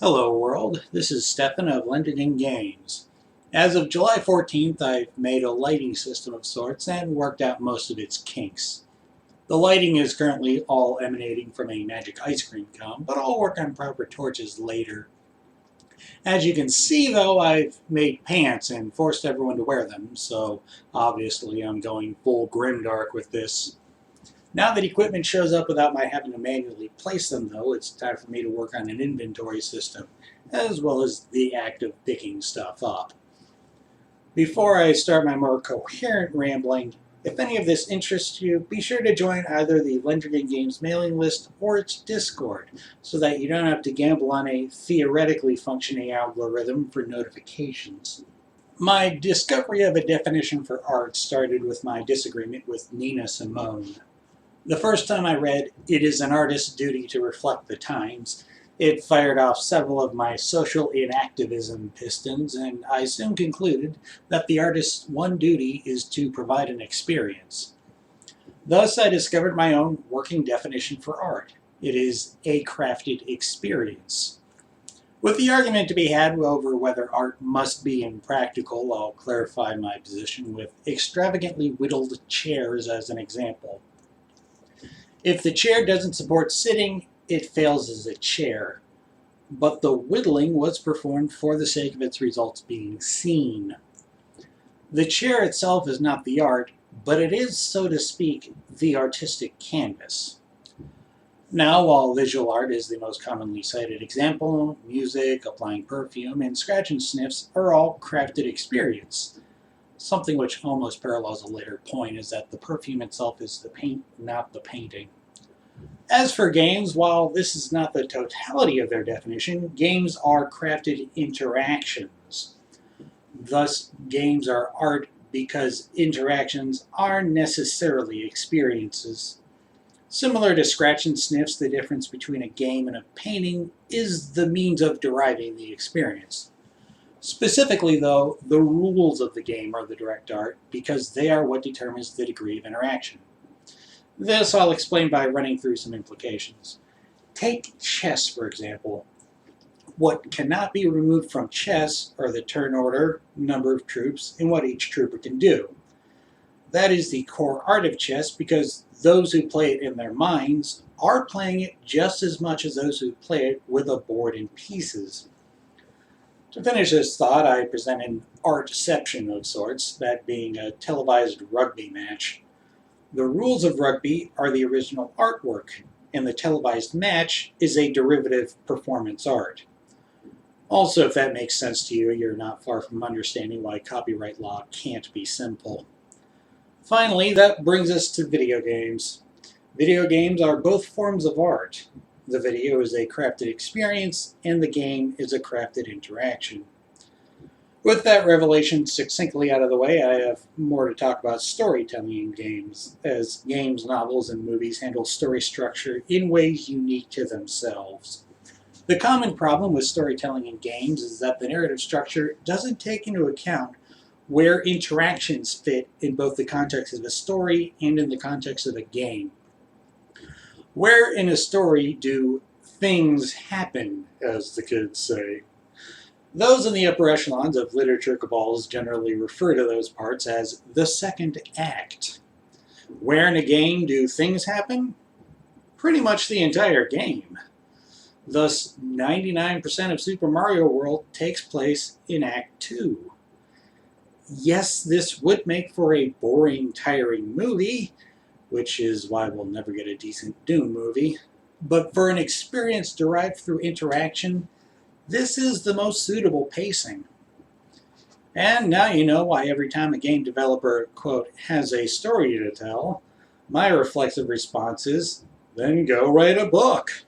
Hello world, this is Stefan of Videogames. As of July 14th, I've made a lighting system of sorts and worked out most of its kinks. The lighting is currently all emanating from a magic ice cream cone, but I'll work on proper torches later. As you can see though, I've made pants and forced everyone to wear them, so obviously I'm going full grimdark with this. Now that equipment shows up without my having to manually place them though, it's time for me to work on an inventory system, as well as the act of picking stuff up. Before I start my more coherent rambling, if any of this interests you, be sure to join either the Videogames mailing list or its Discord, so that you don't have to gamble on a theoretically functioning algorithm for notifications. My discovery of a definition for art started with my disagreement with Nina Simone. The first time I read, "It is an artist's duty to reflect the times," it fired off several of my social inactivism pistons, and I soon concluded that the artist's one duty is to provide an experience. Thus, I discovered my own working definition for art. It is a crafted experience. With the argument to be had over whether art must be impractical, I'll clarify my position with extravagantly whittled chairs as an example. If the chair doesn't support sitting, it fails as a chair. But the whittling was performed for the sake of its results being seen. The chair itself is not the art, but it is, so to speak, the artistic canvas. Now, while visual art is the most commonly cited example, music, applying perfume, and scratch and sniffs are all crafted experience. Something which almost parallels a later point is that the perfume itself is the paint, not the painting. As for games, while this is not the totality of their definition, games are crafted interactions. Thus, games are art because interactions are necessarily experiences. Similar to scratch and sniffs, the difference between a game and a painting is the means of deriving the experience. Specifically, though, the rules of the game are the direct art because they are what determines the degree of interaction. This I'll explain by running through some implications. Take chess, for example. What cannot be removed from chess are the turn order, number of troops, and what each trooper can do. That is the core art of chess because those who play it in their minds are playing it just as much as those who play it with a board and pieces. To finish this thought, I present an artception of sorts, that being a televised rugby match. The rules of rugby are the original artwork, and the televised match is a derivative performance art. Also, if that makes sense to you, you're not far from understanding why copyright law can't be simple. Finally, that brings us to video games. Video games are both forms of art. The video is a crafted experience, and the game is a crafted interaction. With that revelation succinctly out of the way, I have more to talk about storytelling in games, as games, novels, and movies handle story structure in ways unique to themselves. The common problem with storytelling in games is that the narrative structure doesn't take into account where interactions fit in both the context of a story and in the context of a game. Where in a story do things happen, as the kids say? Those in the upper echelons of literature cabals generally refer to those parts as the second act. Where in a game do things happen? Pretty much the entire game. Thus, 99% of Super Mario World takes place in Act 2. Yes, this would make for a boring, tiring movie, which is why we'll never get a decent Doom movie, but for an experience derived through interaction, this is the most suitable pacing. And now you know why every time a game developer, quote, has a story to tell, my reflexive response is, then go write a book.